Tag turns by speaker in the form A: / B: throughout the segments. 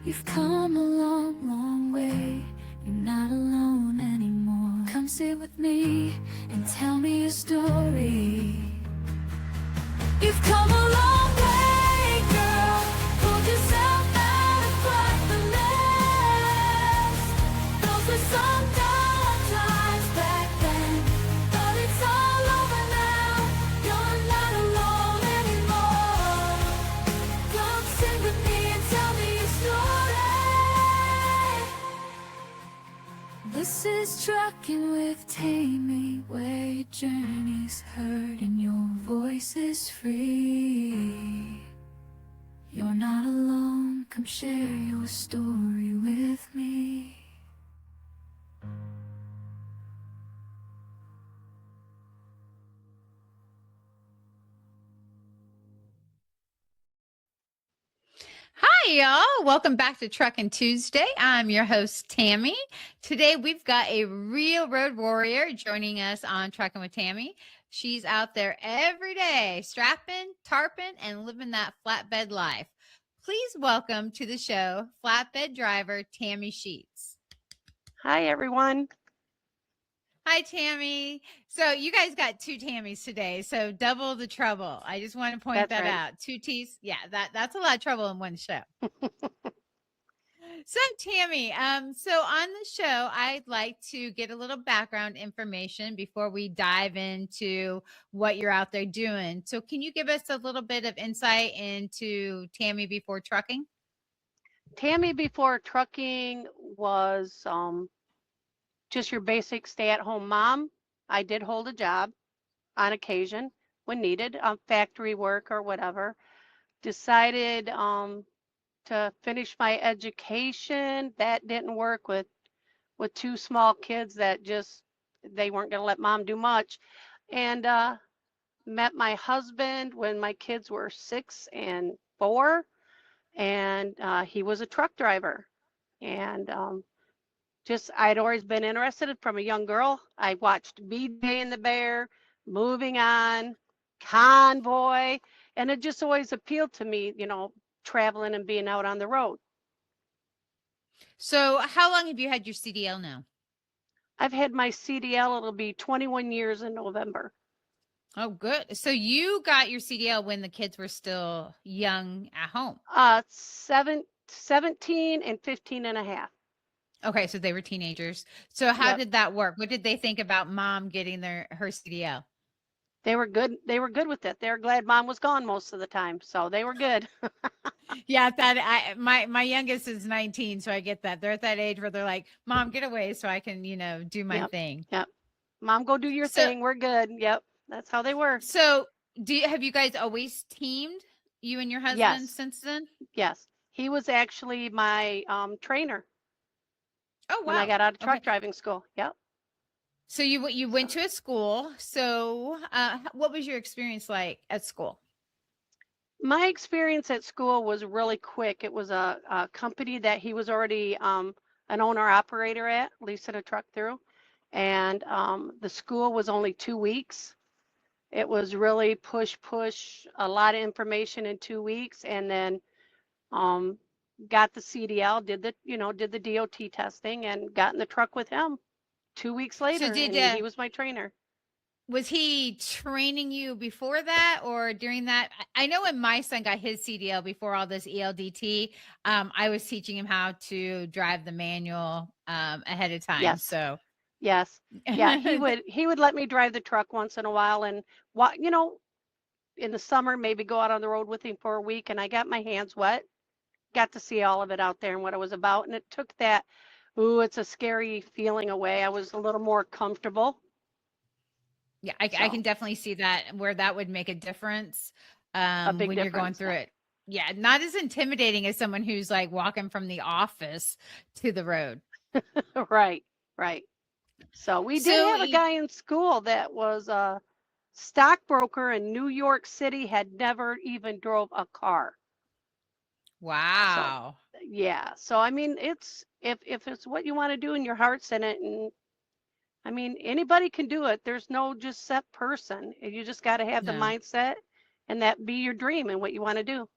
A: You've come a long, long way. You're not alone anymore. Come sit with me and tell me your story. You've come a long way, girl. Pulled yourself out of quite the mess. Those were some dark times back then, but it's all over now. You're not alone anymore. Come sit with me and tell me your story. This is Trucking with Tamie, where your journey's heard and your voice is free. You're not alone, come share your story with me.
B: Hi, y'all. Welcome back to Truckin' Tuesday. I'm your host, Tammy. Today, we've got a real road warrior joining us on Truckin' with Tammy. She's out there every day, strapping, tarping, and living that flatbed life. Please welcome to the show, flatbed driver Tami Sheats.
C: Hi, everyone.
B: Hi, Tammy. So you guys got two Tammys today, so double the trouble. I just want to point
C: That's
B: that
C: right.
B: out. Two T's. Yeah, that's a lot of trouble in one show. So Tammy, so on the show, I'd like to get a little background information before we dive into what you're out there doing. So can you give us a little bit of insight into Tammy before trucking?
C: Tammy before trucking was just your basic stay-at-home mom. I did hold a job on occasion when needed, factory work or whatever. Decided to finish my education. That didn't work with two small kids that just they weren't going to let mom do much. And met my husband when my kids were 6 and 4. And he was a truck driver. And just I'd always been interested from a young girl. I watched BJ and the Bear, Moving On, Convoy, and it just always appealed to me, traveling and being out on the road.
B: So how long have you had your CDL now?
C: I've had my CDL, it'll be 21 years in November.
B: Oh, good. So you got your CDL when the kids were still young at home.
C: 17 and 15 and a half.
B: Okay, so they were teenagers. So how
C: Yep.
B: did that work? What did they think about mom getting her CDL?
C: They were good. They were good with it. They were glad mom was gone most of the time, so they were good.
B: Yeah, my youngest is 19, so I get that. They're at that age where they're like, "Mom, get away so I can, do my
C: Yep.
B: thing."
C: Yep. Mom, go do your
B: So
C: thing. We're good. Yep. That's how they were.
B: so have you guys always teamed, you and your husband,
C: Yes.
B: since then?
C: Yes. He was actually my trainer
B: Oh,
C: when I
B: wow.
C: got out of
B: Okay.
C: truck driving school. Yep.
B: So you went to a school. So what was your experience like at school?
C: My experience at school was really quick. It was a company that he was already an owner operator at, leasing a truck through. And the school was only 2 weeks. It was really push, a lot of information in 2 weeks. And then got the CDL, did the DOT testing and got in the truck with him 2 weeks
B: So
C: later. And he was my trainer.
B: was he training you before that or during that? I know when my son got his CDL before all this ELDT, I was teaching him how to drive the manual ahead of time.
C: Yes.
B: So
C: Yes. Yeah, he would let me drive the truck once in a while and in the summer maybe go out on the road with him for a week, and I got my hands wet. Got to see all of it out there and what it was about, and it took that it's a scary feeling away. I was a little more comfortable.
B: yeah, I can definitely see that where that would make a difference
C: A big
B: when you're going
C: difference.
B: through it. Yeah, not as intimidating as someone who's like walking from the office to the road.
C: Right, right. So we did
B: So
C: have a guy in school that was a stockbroker in New York City, had never even drove a car. So
B: wow.
C: yeah. So I mean, it's if it's what you want to do and your heart's in it, and I mean anybody can do it. There's no just set person. You just got to have the
B: No.
C: mindset and that be your dream and what you want to do.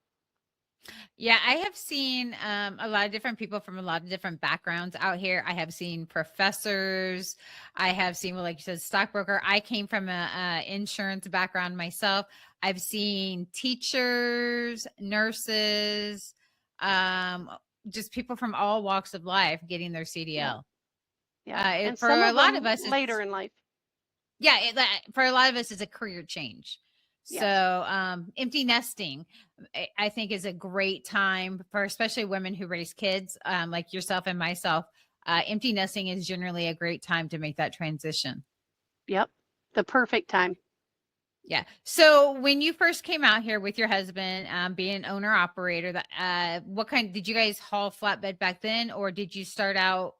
B: Yeah, I have seen a lot of different people from a lot of different backgrounds out here. I have seen professors. I have seen, well, like you said, stockbroker. I came from a insurance background myself. I've seen teachers, nurses, um, just people from all walks of life getting their
C: Yep,
B: CDL.
C: yep. And
B: For
C: some
B: a
C: of
B: lot of
C: them
B: us,
C: later
B: it's
C: in life.
B: yeah, for a lot of us, it's a career change.
C: Yes.
B: So, empty nesting, I think, is a great time for especially women who raise kids, like yourself and myself. Empty nesting is generally a great time to make that transition.
C: Yep. The perfect time.
B: Yeah. So, when you first came out here with your husband, being an owner operator, that what kind did you guys haul flatbed back then, or did you start out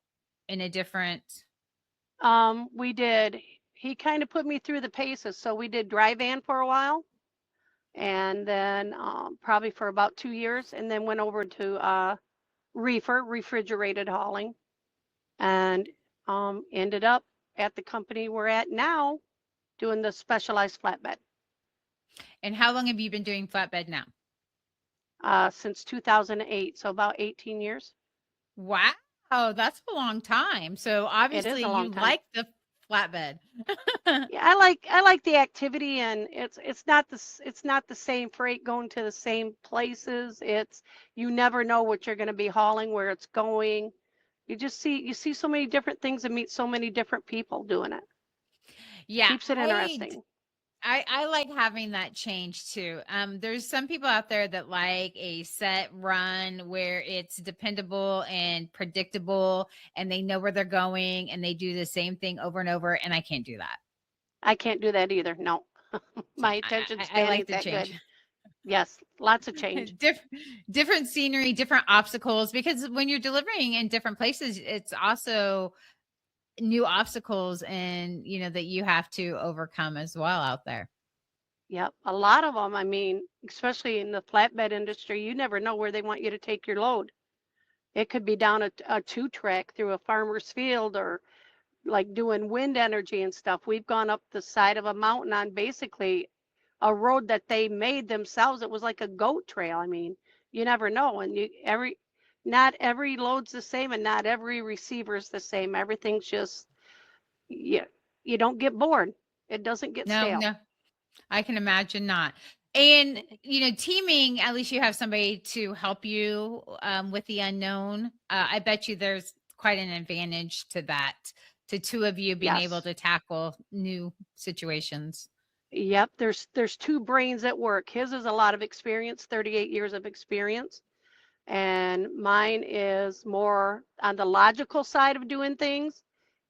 B: in a different?
C: We did, he kind of put me through the paces. So we did dry van for a while, and then probably for about 2 years, and then went over to refrigerated hauling, and ended up at the company we're at now doing the specialized flatbed
B: And how long have you been doing flatbed now?
C: since 2008, so about 18 years.
B: Wow, that's a long time. So
C: It is
B: obviously
C: a long
B: you
C: time.
B: like the flatbed.
C: Yeah, I like the activity, and it's not the same freight going to the same places. It's, you never know what you're going to be hauling, where it's going. You see so many different things and meet so many different people doing it.
B: Yeah,
C: Keeps it
B: I
C: interesting.
B: I like having that change too. There's some people out there that like a set run where it's dependable and predictable and they know where they're going and they do the same thing over and over. And I can't do that.
C: I can't do that either. No,
B: So
C: my attention
B: I
C: span
B: like
C: ain't
B: the
C: that
B: change.
C: good. Yes, lots of change.
B: Different scenery, different obstacles, because when you're delivering in different places, it's also new obstacles and that you have to overcome as well out there.
C: Yep, a lot of them. I mean, especially in the flatbed industry, you never know where they want you to take your load. It could be down a two track through a farmer's field, or like doing wind energy and stuff. We've gone up the side of a mountain on basically a road that they made themselves. It was like a goat trail. I mean, you never know. And not every load's the same, and not every receiver's the same. Everything's just, you, you don't get bored. It doesn't get
B: No,
C: stale.
B: no, I can imagine not. And teaming, at least you have somebody to help you with the unknown. I bet you there's quite an advantage to that, to two of you being able
C: Yes.
B: to tackle new situations.
C: Yep. There's two brains at work. His is a lot of experience, 38 years of experience. And mine is more on the logical side of doing things,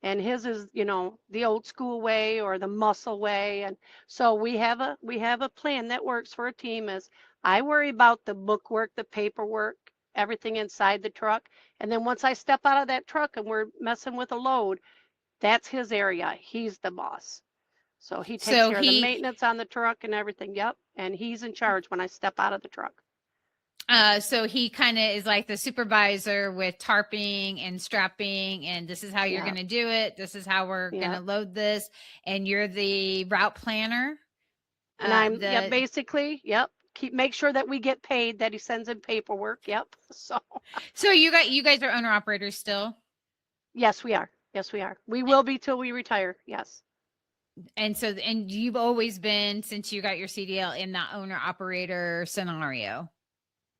C: and his is, the old school way or the muscle way. And so we have a plan that works for a team. Is I worry about the bookwork, the paperwork, everything inside the truck, and then once I step out of that truck and we're messing with a load, that's his area. He's the boss. So he takes
B: So
C: care of the
B: he
C: maintenance on the truck and everything. Yep, and he's in charge when I step out of the truck.
B: so he kind of is like the supervisor with tarping and strapping, and this is how you're
C: Yeah,
B: going to do it. This is how we're going
C: yeah.
B: to load this. And you're the route planner.
C: And I'm, yep,
B: The
C: basically, yep. Make sure that we get paid, that he sends in paperwork. Yep. So
B: So you guys are owner operators still?
C: yes, we are. Yes, we are. We will be till we retire. Yes.
B: And you've always been, since you got your CDL, in that owner operator scenario.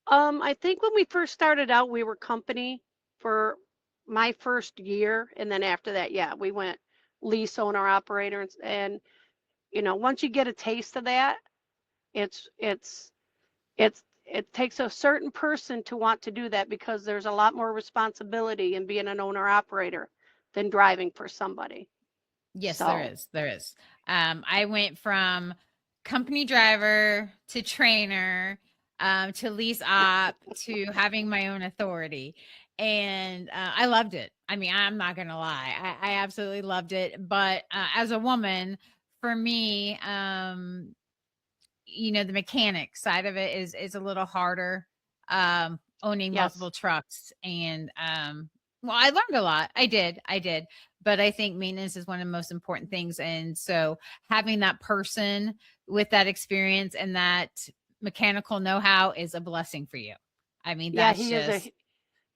C: I think when we first started out, we were company for my first year, and then after that, yeah, we went lease owner operator, and once you get a taste of that, it takes a certain person to want to do that, because there's a lot more responsibility in being an owner operator than driving for somebody.
B: Yes, there
C: So,
B: is. There is. I went from company driver to trainer, to lease op to having my own authority. And I loved it. I mean, I'm not going to lie. I absolutely loved it. But as a woman, for me, the mechanic side of it is a little harder, owning
C: yes.
B: multiple trucks. And well, I learned a lot. I did, but I think maintenance is one of the most important things. And so having that person with that experience and that mechanical know-how is a blessing for you. I mean,
C: Yeah,
B: that's
C: he is
B: just,
C: a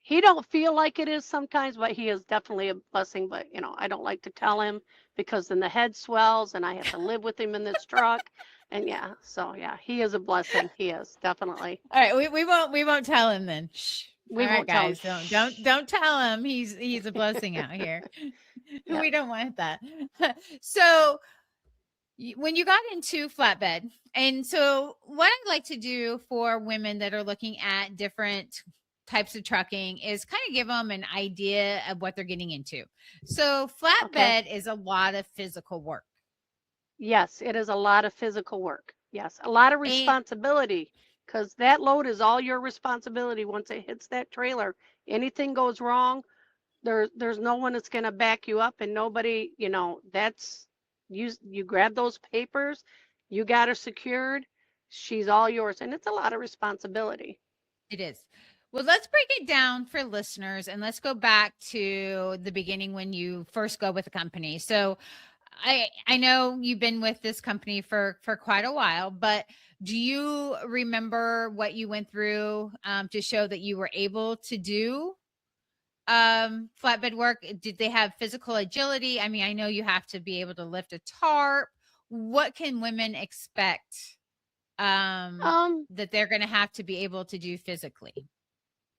C: he don't feel like it is sometimes, but he is definitely a blessing. But I don't like to tell him because then the head swells and I have to live with him in this truck. And yeah, so yeah, he is a blessing. He is definitely.
B: all right. We won't tell him then. Shh. All
C: We
B: right,
C: won't tell him.
B: guys, don't don't
C: Shh.
B: don't tell him he's a blessing out here.
C: Yeah.
B: We don't want that. So when you got into flatbed, and so what I like to do for women that are looking at different types of trucking is kind of give them an idea of what they're getting into. So
C: Okay.
B: flatbed is a lot of physical work.
C: Yes, it is a lot of physical work. Yes, a lot of
B: And
C: responsibility because that load is all your responsibility once it hits that trailer. Anything goes wrong, there's no one that's going to back you up and nobody, that's you grab those papers, you got her secured, she's all yours and it's a lot of responsibility.
B: it is. Well, let's break it down for listeners and let's go back to the beginning when you first go with the company. So I know you've been with this company for quite a while, but do you remember what you went through to show that you were able to do flatbed work? Did they have physical agility? I mean, I know you have to be able to lift a tarp. What can women expect
C: um
B: that they're going to have to be able to do physically?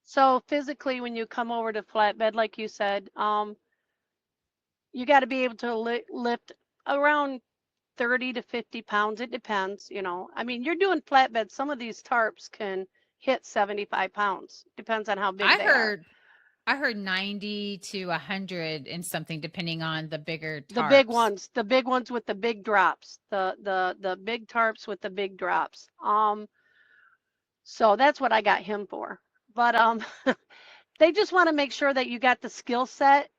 C: so physically when you come over to flatbed like you said, you got to be able to lift around 30 to 50 pounds. It depends, I mean, you're doing flatbed, some of these tarps can hit 75 pounds, depends on how big
B: I
C: they are.
B: heard I heard 90 to 100 and something depending on the bigger tarps.
C: The big ones with the big drops, the big tarps with the big drops. So that's what I got him for. But they just want to make sure that you got the skill set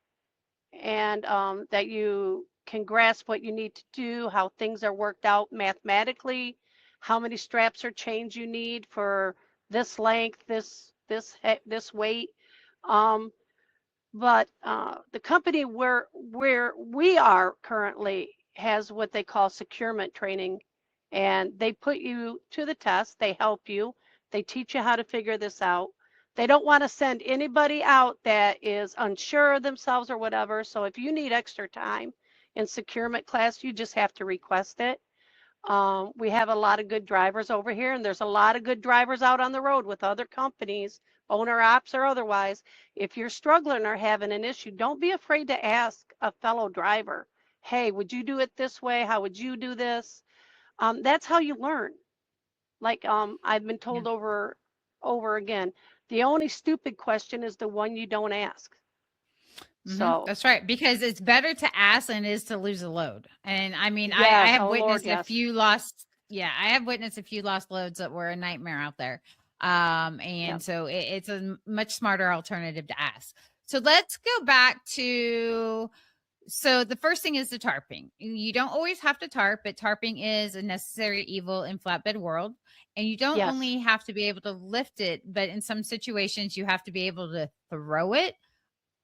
C: and that you can grasp what you need to do, how things are worked out mathematically, how many straps or chains you need for this length, this weight. Um, but the company where we are currently has what they call securement training, and they put you to the test. They help you. They teach you how to figure this out. They don't want to send anybody out that is unsure of themselves or whatever. So if you need extra time in securement class, you just have to request it. We have a lot of good drivers over here, and there's a lot of good drivers out on the road with other companies, owner ops or otherwise. If you're struggling or having an issue, don't be afraid to ask a fellow driver, hey, would you do it this way? How would you do this? That's how you learn. Like I've been
B: Yeah.
C: told over again, the only stupid question is the one you don't ask. So
B: That's right. Because it's better to ask than it is to lose a load. And I mean, I
C: yes,
B: have
C: oh Lord,
B: witnessed a
C: yes.
B: few lost, yeah, I have witnessed a few lost loads that were a nightmare out there. And
C: Yep.
B: so it's a much smarter alternative to ask. So let's go back to, so the first thing is the tarping. You don't always have to tarp, but tarping is a necessary evil in flatbed world. And you don't
C: Yes.
B: only have to be able to lift it, but in some situations you have to be able to throw it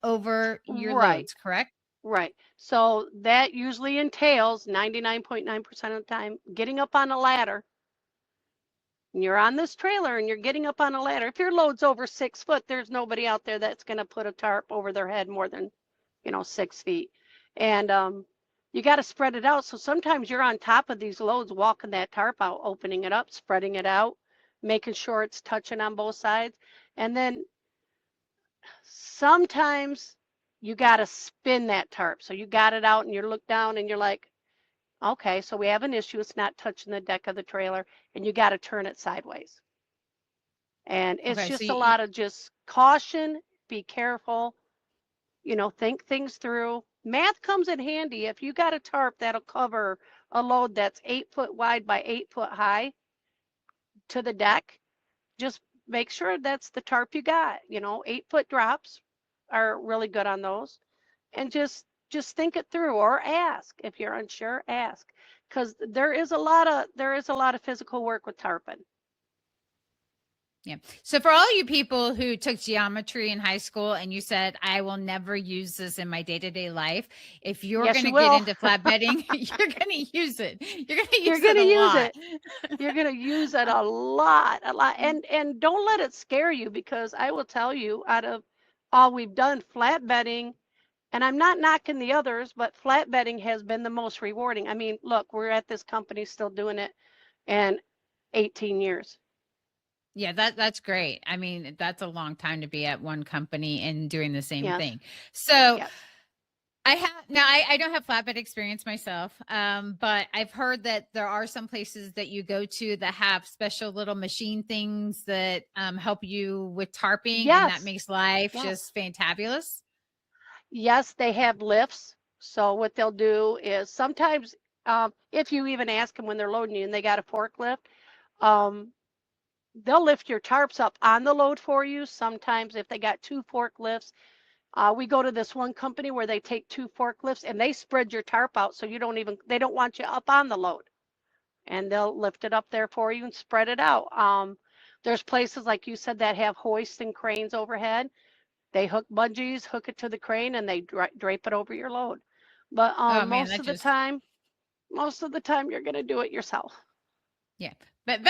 B: over your
C: Right.
B: loads, correct?
C: Right. So that usually entails 99.9% of the time getting up on a ladder. And you're on this trailer and you're getting up on a ladder. If your load's over 6 foot, there's nobody out there that's going to put a tarp over their head more than, 6 feet. And you got to spread it out. So sometimes you're on top of these loads, walking that tarp out, opening it up, spreading it out, making sure it's touching on both sides. And then sometimes you got to spin that tarp. So you got it out and you look down and you're like, okay, so we have an issue. It's not touching the deck of the trailer and you got to turn it sideways. And it's
B: Okay, so
C: just a lot of just caution, be careful, think things through. Math comes in handy. If you got a tarp that'll cover a load that's 8 foot wide by 8 foot high to the deck, just make sure that's the tarp you got. 8 foot drops are really good on those. And just think it through or ask. If you're unsure, ask. Because there is a lot of physical work with tarping.
B: Yeah. So for all you people who took geometry in high school and you said, I will never use this in my day-to-day life, if you're
C: Yes,
B: going to
C: you
B: get
C: will.
B: into flatbedding, you're going to use it. You're going to
C: You're
B: use it
C: gonna
B: a
C: use
B: lot.
C: it. You're gonna use it a lot, a lot. And don't let it scare you, because I will tell you, out of all we've done, flatbedding, and I'm not knocking the others, but flatbedding has been the most rewarding. I mean, look, we're at this company still doing it, and 18 years.
B: Yeah, that's great. I mean, that's a long time to be at one company and doing the same
C: Yes,
B: thing. So
C: yes.
B: I don't have flatbed experience myself, but I've heard that there are some places that you go to that have special little machine things that help you with tarping, and that
C: Yes,
B: makes life
C: yes.
B: just fantabulous.
C: Yes, they have lifts. So what they'll do is sometimes, if you even ask them when they're loading you and they got a forklift, um, they'll lift your tarps up on the load for you. Sometimes if they got two forklifts, we go to this one company where they take two forklifts and they spread your tarp out so they don't want you up on the load. And they'll lift it up there for you and spread it out. There's places, like you said, that have hoists and cranes overhead. They hook bungees, hook it to the crane, and they drape it over your load. But
B: Oh man, that just
C: most of the time you're gonna do it yourself.
B: yeah. But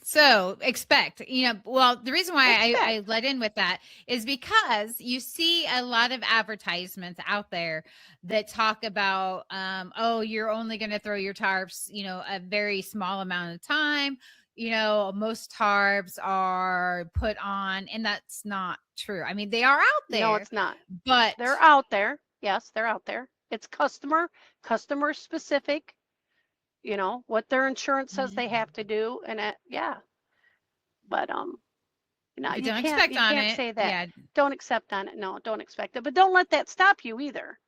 B: so expect, well, the reason why I
C: Expect.
B: let in with that is because you see a lot of advertisements out there that talk about, oh, you're only going to throw your tarps, a very small amount of time. Most tarps are put on, and that's not true. I mean, they are out
C: No,
B: there,
C: it's not.
B: but
C: They're out there. Yes, they're out there. It's customer specific. What their insurance says they have to do, and yeah. But no,
B: if you
C: you
B: don't
C: can't
B: expect
C: you
B: on
C: can't
B: it,
C: say that.
B: yeah,
C: Don't accept on it. No, don't expect it. But don't let that stop you either.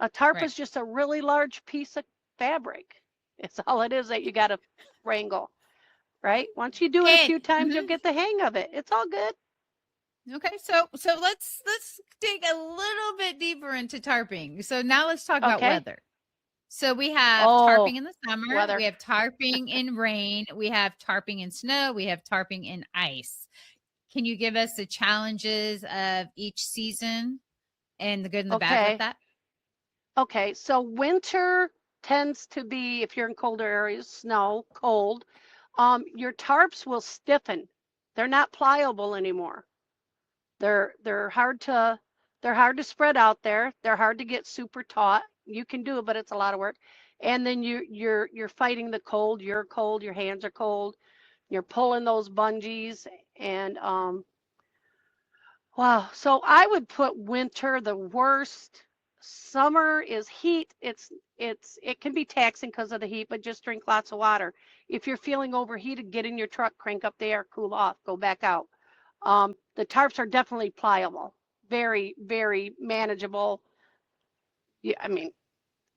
C: A tarp
B: right.
C: is just a really large piece of fabric. It's all it is that you got to wrangle, right? Once you do it a
B: And
C: few times, you'll
B: mhm.
C: get the hang of it. It's all good.
B: Okay, so let's dig a little bit deeper into tarping. So now let's talk about
C: Okay.
B: weather. So we have
C: Oh,
B: tarping in the summer, we
C: weather.
B: have tarping in rain, we have tarping in snow, we have tarping in ice. Can you give us the challenges of each season and the good and the bad with
C: Okay.
B: that?
C: Okay. So winter tends to be, if you're in colder areas, snow, cold. Your tarps will stiffen. They're not pliable anymore. They're hard to spread out there. They're hard to get super taut. You can do it, but it's a lot of work. And then you're fighting the cold. You're cold. Your hands are cold. You're pulling those bungees, and wow. So I would put winter the worst. Summer is heat. It can be taxing because of the heat, but just drink lots of water. If you're feeling overheated, get in your truck, crank up the air, cool off, go back out. The tarps are definitely pliable, very, very manageable. Yeah, I mean,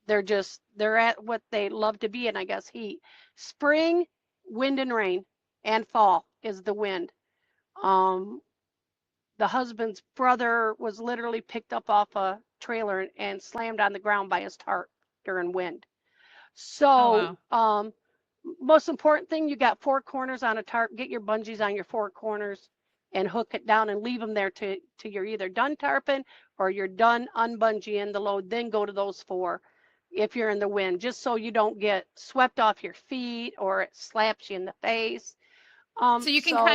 C: they're at what they love to be in, I guess, heat. Spring, wind and rain, and fall is the wind. Um, the husband's brother was literally picked up off a trailer and slammed on the ground by his tarp during wind.
B: Oh
C: So,
B: wow.
C: most important thing, you got four corners on a tarp. Get your bungees on your four corners and hook it down and leave them there to you're either done tarping or you're done unbungeeing the load. Then go to those four if you're in the wind, just so you don't get swept off your feet or it slaps you in the face.
B: So you can
C: So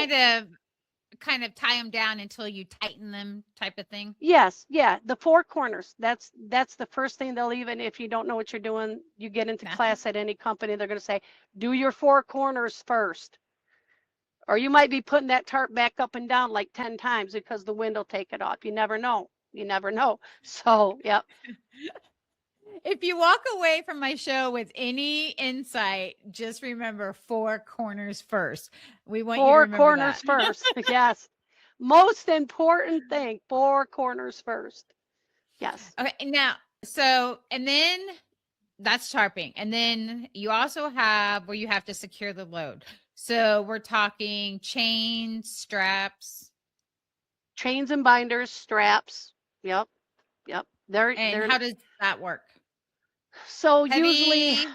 B: kind of tie them down until you tighten them type of thing.
C: yes, yeah, the four corners. That's the first thing they'll, even if you don't know what you're doing, you get into
B: Yeah.
C: class at any company, they're going to say, do your four corners first. Or you might be putting that tarp back up and down like 10 times because the wind will take it off. You never know. You never know. So, yep.
B: If you walk away from my show with any insight, just remember four corners first. We want you to
C: Four
B: remember
C: corners
B: that.
C: first. Yes. Most important thing, four corners first. Yes.
B: Okay, now, so, and then that's tarping. And then you also have where you have to secure the load. So we're talking chains, straps.
C: Chains and binders, straps. Yep. Yep.
B: And
C: They're
B: how does that work?
C: so usually,
B: Heavy,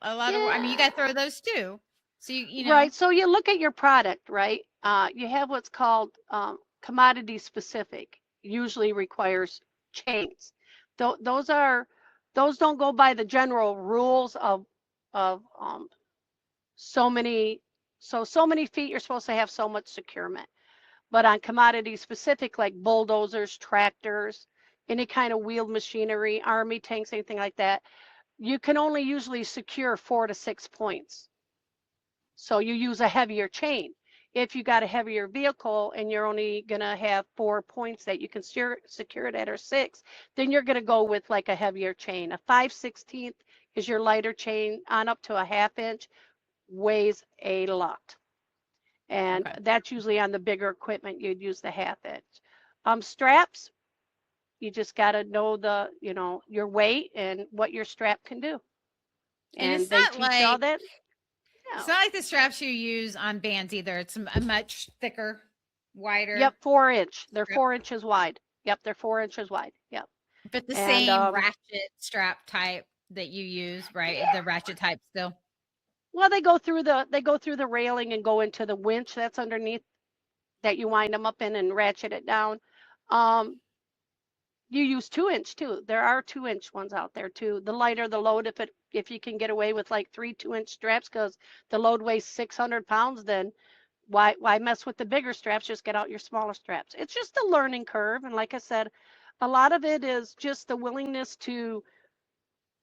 B: a lot of, I mean, you got to
C: yeah.
B: throw those too. So you know,
C: Right. So you look at your product, right? You have what's called commodity specific, usually requires chains. Those are those don't go by the general rules of so many so many feet you're supposed to have so much securement. But on commodity specific like bulldozers, tractors, any kind of wheeled machinery, army tanks, anything like that, you can only usually secure 4 to 6 points. So you use a heavier chain. If you got a heavier vehicle and you're only going to have 4 points that you can secure it at or 6, then you're going to go with like a heavier chain. A 5/16 is your lighter chain on up to a 1/2 inch, weighs a lot. And
B: okay.
C: that's usually on the bigger equipment, you'd use the 1/2 inch. Straps, you just got to know your weight and what your strap can do.
B: And
C: And they teach you all that.
B: it's
C: Yeah.
B: not like the straps you use on bands either. It's a much thicker, wider
C: Yep, 4 inch. They're
B: strap,
C: 4 inches wide. Yep, they're 4 inches wide. Yep.
B: but the
C: And
B: same ratchet strap type that you use, right? The ratchet type still.
C: well, they go through the railing and go into the winch that's underneath that you wind them up in and ratchet it down. Um, you use 2 inch too. There are 2 inch ones out there too. The lighter the load, if you can get away with like 3 2-inch straps because the load weighs 600 pounds, then why mess with the bigger straps? Just get out your smaller straps. It's just a learning curve, and like I said, a lot of it is just the willingness to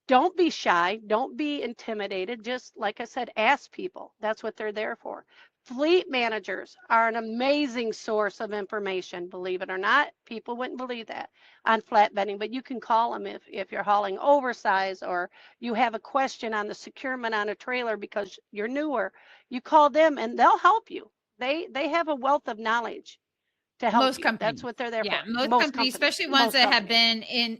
C: don't be shy, don't be intimidated. Just like I said, ask people. That's what they're there for. Fleet managers are an amazing source of information, believe it or not. People wouldn't believe that on flatbedding, but you can call them if you're hauling oversize or you have a question on the securement on a trailer because you're newer. You call them and they'll help you. They have a wealth of knowledge to help
B: Most
C: you. That's
B: companies.
C: what they're there
B: Yeah,
C: for.
B: most
C: Most
B: companies,
C: companies.
B: especially ones
C: Most
B: that have
C: companies.
B: been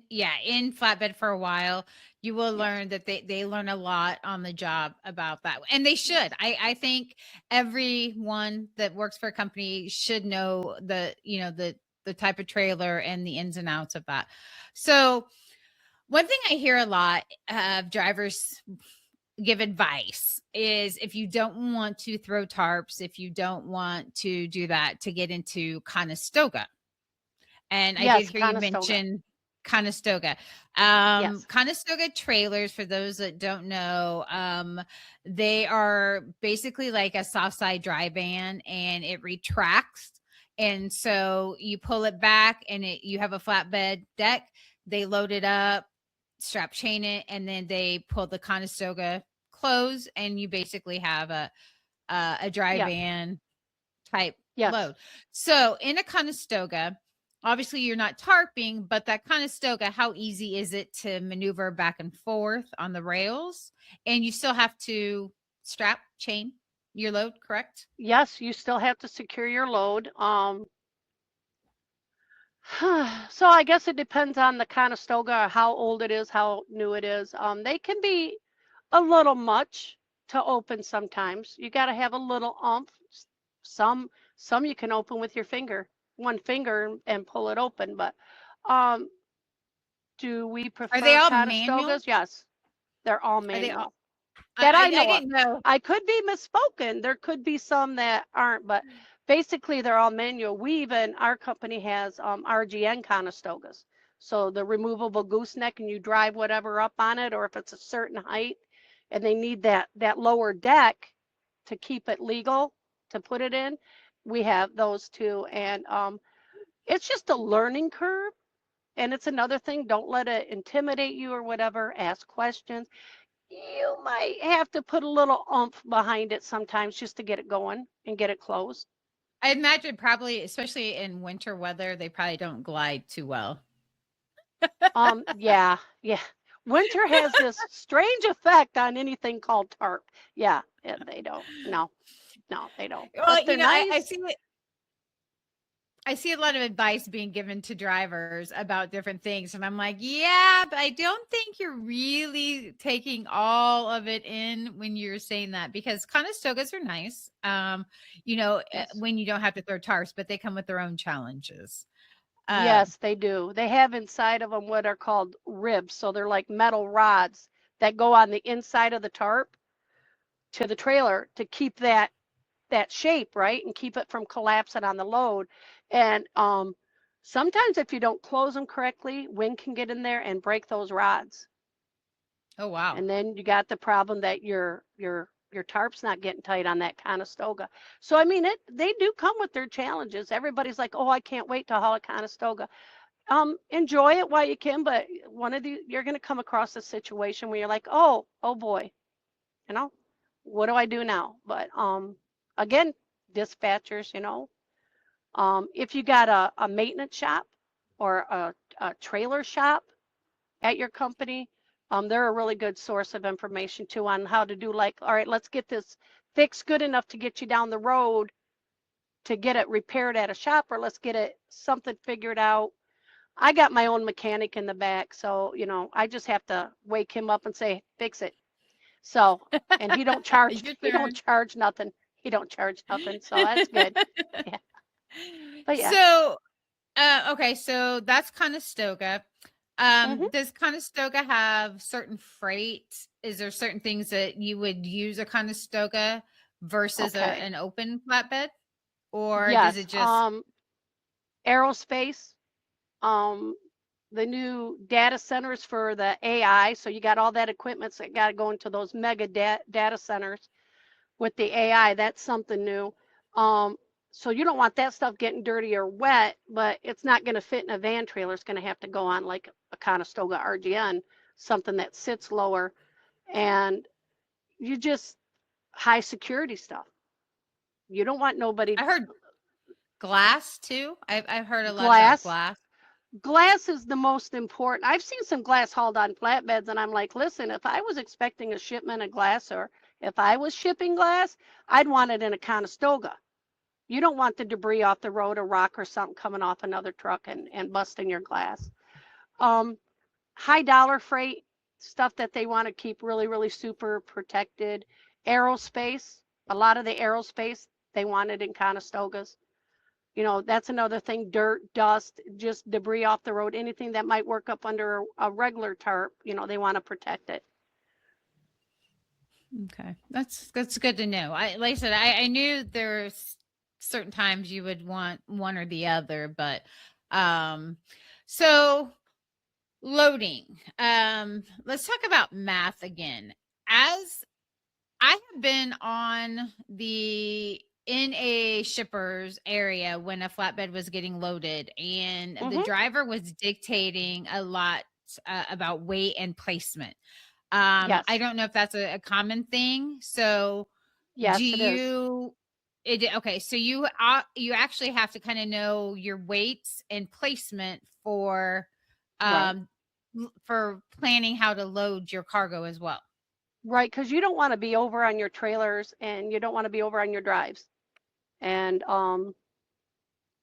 B: in flatbed for a while, you will
C: Yes.
B: learn that they learn a lot on the job about that. And they
C: Yes.
B: should. I think everyone that works for a company should know the type of trailer and the ins and outs of that. So one thing I hear a lot of drivers give advice is if you don't want to throw tarps, if you don't want to do that, to get into Conestoga. And I did
C: Yes,
B: hear you
C: Conestoga.
B: mention Conestoga.
C: Yes.
B: Conestoga trailers, for those that don't know, they are basically like a soft side dry van and it retracts. And so you pull it back and you have a flatbed deck. They load it up, strap chain it, and then they pull the Conestoga close, and you basically have a dry
C: Yeah.
B: van type
C: Yes.
B: load. So in a Conestoga, obviously you're not tarping, but that Conestoga, how easy is it to maneuver back and forth on the rails? And you still have to strap chain your load, correct?
C: Yes, you still have to secure your load. So I guess it depends on the Conestoga, how old it is, how new it is. They can be a little much to open sometimes. You got to have a little oomph. Some some you can open with your finger, one finger and pull it open. But um, do we
B: Are they
C: prefer
B: all manual?
C: Conestogas? Yes, they're all
B: Are they all?
C: manual that I
B: I
C: know of.
B: didn't know.
C: I could be misspoken. There could be some that aren't, but basically they're all manual. Our company has RGN Conestogas. So the removable gooseneck and you drive whatever up on it, or if it's a certain height and they need that lower deck to keep it legal to put it in, we have those too. And it's just a learning curve. And it's another thing, don't let it intimidate you or whatever. Ask questions. You might have to put a little oomph behind it sometimes just to get it going and get it closed.
B: I imagine probably, especially in winter weather, they probably don't glide too well.
C: Yeah, yeah. Winter has this strange effect on anything called tarp. Yeah, they don't. No, no, they don't.
B: Well,
C: But they're
B: I
C: nice.
B: see it. I see a lot of advice being given to drivers about different things. And I'm like, yeah, but I don't think you're really taking all of it in when you're saying that, because Conestogas are nice,
C: Yes.
B: when you don't have to throw tarps, but they come with their own challenges. Um,
C: Yes, they do. They have inside of them what are called ribs. So they're like metal rods that go on the inside of the tarp to the trailer to keep that shape, right, and keep it from collapsing on the load. And sometimes if you don't close them correctly, wind can get in there and break those rods.
B: Oh, wow.
C: And then you got the problem that your tarp's not getting tight on that Conestoga. So I mean, they do come with their challenges. Everybody's like, oh, I can't wait to haul a Conestoga. Enjoy it while you can, but you're going to come across a situation where you're like, oh boy, you know, what do I do now? But again, dispatchers, if you got a maintenance shop or a trailer shop at your company, they're a really good source of information too on how to do, like, all right, let's get this fixed good enough to get you down the road to get it repaired at a shop, or let's get it something figured out. I got my own mechanic in the back, so I just have to wake him up and say, fix it. So, and he don't charge
B: Your
C: he don't
B: turn.
C: charge nothing. He don't charge nothing, so that's good. Yeah. But yeah.
B: So, okay, so that's Conestoga.
C: Mhm.
B: Does Conestoga have certain freight? Is there certain things that you would use a Conestoga versus
C: Okay.
B: an open flatbed? Or does
C: Yes.
B: it just
C: Aerospace, um, the new data centers for the AI. So you got all that equipment that got to go into those mega data centers with the AI. That's something new. So you don't want that stuff getting dirty or wet, but it's not going to fit in a van trailer. It's going to have to go on like a Conestoga RGN, something that sits lower. And you just high security stuff. You don't want nobody.
B: I heard glass too. I've heard a lot about
C: Glass.
B: glass.
C: Glass is the most important. I've seen some glass hauled on flatbeds, and I'm like, listen, if I was expecting a shipment of glass, or if I was shipping glass, I'd want it in a Conestoga. You don't want the debris off the road, a rock or something coming off another truck and busting your glass. High dollar freight, stuff that they want to keep really, really super protected. Aerospace, a lot of the aerospace, they want it in Conestogas. That's another thing, dirt, dust, just debris off the road, anything that might work up under a regular tarp, they want to protect it.
B: Okay. That's good to know. Like I said, I knew there's certain times you would want one or the other, but so loading. Let's talk about math again. As I have been in a shipper's area when a flatbed was getting loaded, and the driver was dictating a lot about weight and placement.
C: Yes.
B: I don't know if that's a common thing. So
C: Yes,
B: do
C: it is.
B: okay, so you actually have to kind of know your weights and placement for
C: Right.
B: for planning how to load your cargo as well.
C: Right, because you don't want to be over on your trailers and you don't want to be over on your drives. And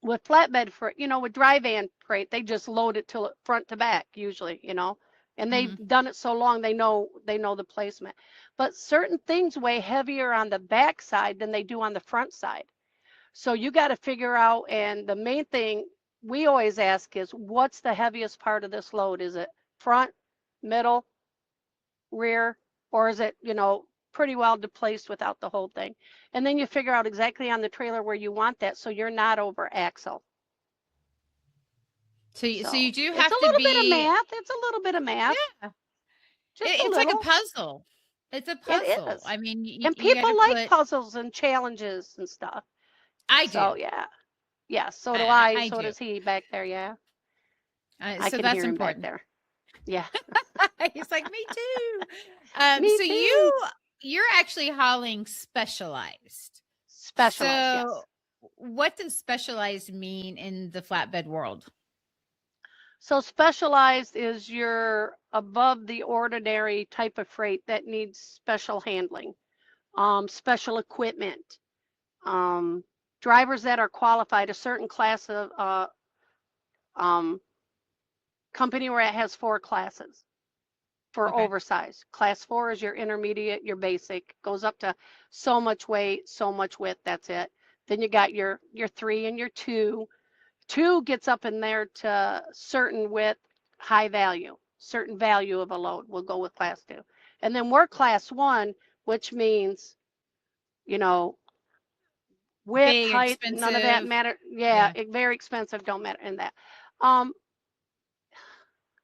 C: with flatbed with dry van freight, they just load it till front to back usually, and they've done it so long they know the placement. But certain things weigh heavier on the back side than they do on the front side. So you got to figure out, and the main thing we always ask is, what's the heaviest part of this load? Is it front, middle, rear, or is it, pretty well displaced without the whole thing? And then you figure out exactly on the trailer where you want that, so you're not over axle.
B: So you do have
C: it's a
B: to
C: little
B: be
C: bit of math. It's a little bit of math.
B: Yeah.
C: Just a
B: It's like a
C: little.
B: puzzle. It's a
C: It
B: puzzle.
C: is.
B: I mean,
C: And
B: you got to
C: people like
B: put.
C: puzzles and challenges and stuff.
B: I
C: So
B: do.
C: yeah. Yeah, so do I.
B: I
C: So
B: do.
C: does he back there, yeah. I
B: So
C: can
B: that's
C: hear him back
B: important.
C: there. Yeah.
B: He's like, me too.
C: Me
B: So
C: too.
B: you're actually hauling specialized.
C: Specialized, yes.
B: So what does specialized mean in the flatbed world?
C: So specialized is your above the ordinary type of freight that needs special handling, special equipment, drivers that are qualified, a certain class of company where it has 4 classes for
B: Okay.
C: oversized. Class 4 is your intermediate, your basic, goes up to so much weight, so much width, that's it. Then you got your 3 and your 2. 2 gets up in there to certain width, high value, certain value of a load. We'll go with class 2. And then we're class 1, which means you know, width,
B: Big,
C: height, none of that
B: expensive.
C: matter. Yeah,
B: Yeah.
C: very expensive, don't matter in that. Um,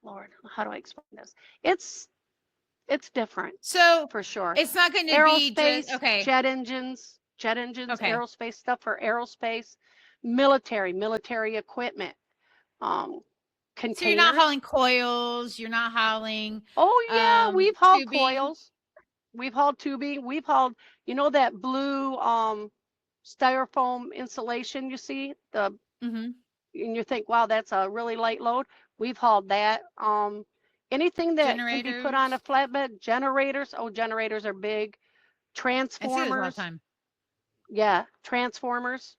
C: Lord, how do I explain this? It's it's different
B: So
C: for sure.
B: it's not going to be just
C: Aerospace,
B: okay.
C: jet engines,
B: Okay.
C: aerospace stuff for aerospace, military equipment, um,
B: So you're not
C: containers.
B: hauling coils. You're not hauling
C: Oh yeah, we've hauled
B: tubing.
C: coils. We've hauled tubing. We've hauled, you know, that blue styrofoam insulation you see, the
B: Hmm.
C: and you think, wow, that's a really light load. We've hauled that. Anything that can be put on a
B: Generators.
C: flatbed, generators. Oh, generators are big.
B: I see those all the
C: Transformers.
B: time.
C: Yeah, transformers.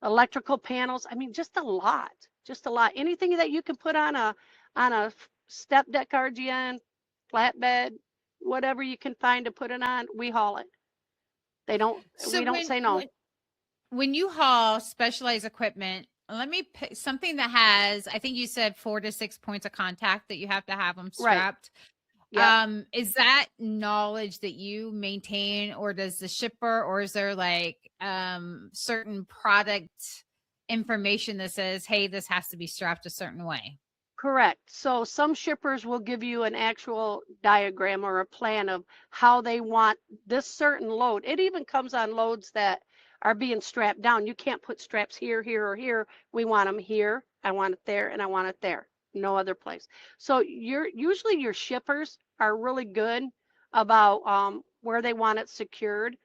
C: Electrical panels. I mean, just a lot. Just a lot. Anything that you can put on a step deck RGN, flatbed, whatever you can find to put it on, we haul it.
B: So
C: We don't say no.
B: when you haul specialized equipment, let me pick something that has, I think you said 4 to 6 points of contact that you have to have them
C: Right.
B: strapped.
C: Yep.
B: Is that knowledge that you maintain, or does the shipper, or is there like certain product information that says, hey, this has to be strapped a certain way?
C: Correct. So some shippers will give you an actual diagram or a plan of how they want this certain load. It even comes on loads that are being strapped down. You can't put straps here, here, or here. We want them here. I want it there, and I want it there. No other place. So usually your shippers are really good about where they want it secured.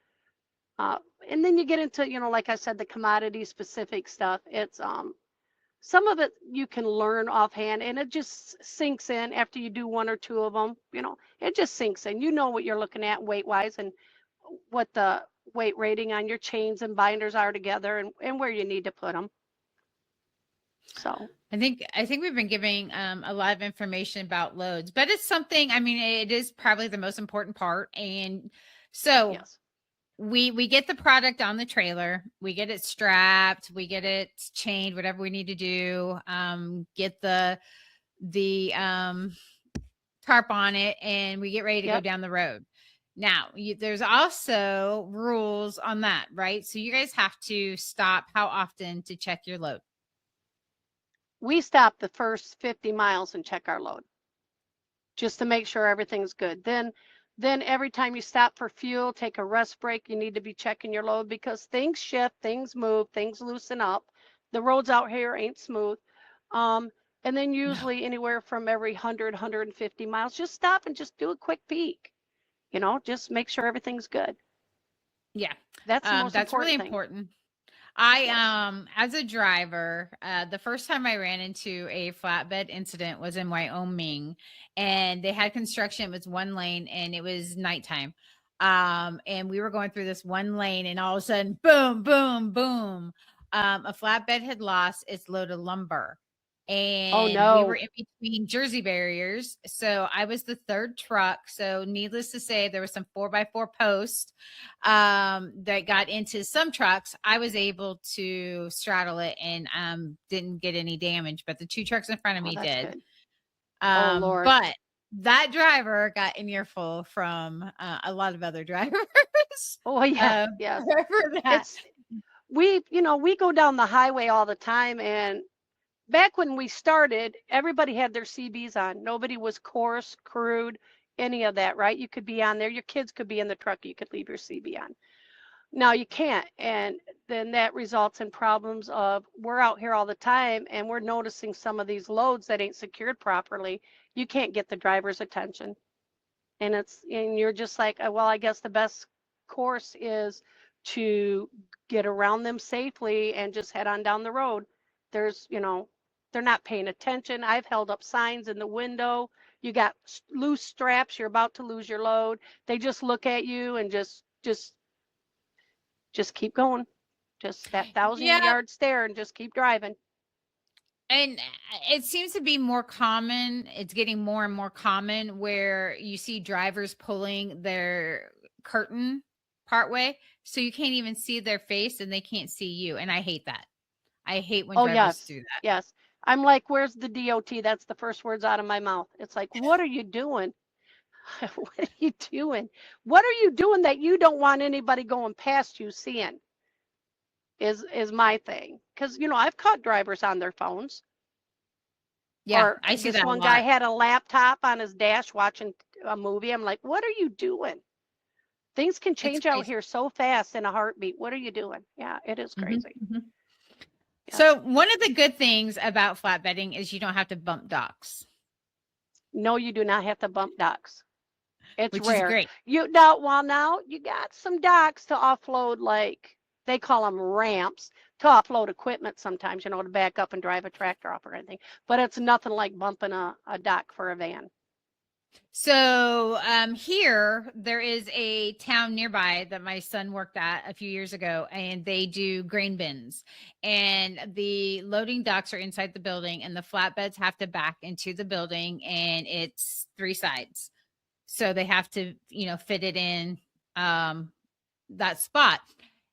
C: Uh, and then you get into, you know, like I said, the commodity specific stuff. It's some of it you can learn offhand and it just sinks in after you do one or two of them. You know, it just sinks in. You know what you're looking at weight wise and what the weight rating on your chains and binders are together and where you need to put them. So
B: I think we've been giving a lot of information about loads, but it's something, I mean, it is probably the most important part. And so
C: yes,
B: we get the product on the trailer, we get it strapped, we get it chained, whatever we need to do, get the tarp on it, and we get ready to go
C: yep.
B: down the road. Now, there's also rules on that, right? So you guys have to stop how often to check your load.
C: We stop the first 50 miles and check our load just to make sure everything's good. Then every time you stop for fuel, take a rest break, you need to be checking your load because things shift, things move, things loosen up. The roads out here ain't smooth. Um, and then
B: No.
C: usually anywhere from every 100, 150 miles, just stop and just do a quick peek. You know, just make sure everything's good.
B: Yeah.
C: That's the most
B: That's really
C: important thing.
B: important. I
C: Yes.
B: as a driver, the first time I ran into a flatbed incident was in Wyoming, and they had construction. It was one lane and it was nighttime. And we were going through this one lane, and all of a sudden, boom, boom, boom. A flatbed had lost its load of lumber.
C: Oh
B: And we were
C: no.
B: in between Jersey barriers. So I was the third truck. So needless to say, there was some 4x4 posts that got into some trucks. I was able to straddle it and didn't get any damage, but the two trucks in front of
C: Oh,
B: me
C: that's
B: did.
C: good. Oh Lord.
B: But that driver got an earful from a lot of other drivers
C: Oh yeah.
B: uh,
C: Yes.
B: for that.
C: It's we go down the highway all the time and back when we started, everybody had their CBs on. Nobody was coarse, crude, any of that, right? You could be on there. Your kids could be in the truck. You could leave your CB on. Now you can't. And then that results in problems of we're out here all the time and we're noticing some of these loads that ain't secured properly. You can't get the driver's attention. And you're just like, well, I guess the best course is to get around them safely and just head on down the road. There's, you know, they're not paying attention. I've held up signs in the window. You got loose straps, you're about to lose your load. They just look at you and just keep going. Just that thousand
B: Yeah.
C: yard stare and just keep driving.
B: And it seems to be more common. It's getting more and more common where you see drivers pulling their curtain partway, so you can't even see their face and they can't see you. And I hate that. I hate when
C: Oh
B: drivers
C: yes,
B: do that.
C: yes. I'm like, where's the DOT? That's the first words out of my mouth. It's like, what are you doing? What are you doing? What are you doing that you don't want anybody going past you seeing? Is my thing. Because, you know, I've caught drivers on their phones.
B: Yeah,
C: Or
B: I see
C: this
B: that a
C: one guy
B: lot.
C: had a laptop on his dash watching a movie. I'm like, what are you doing? Things can
B: It's
C: change out
B: crazy.
C: here so fast in a heartbeat. What are you doing? Yeah, it is
B: hmm
C: crazy.
B: hmm
C: Yep.
B: So one of the good things about flatbedding is you don't have to bump docks,
C: No, you do not have to bump docks. It's
B: which is
C: rare.
B: great.
C: Now you got some docks to offload, like they call them ramps to offload equipment sometimes, you know, to back up and drive a tractor off or anything. But it's nothing like bumping a dock for a van.
B: So here there is a town nearby that my son worked at a few years ago, and they do grain bins, and the loading docks are inside the building, and the flatbeds have to back into the building, and it's three sides, so they have to, you know, fit it in that spot,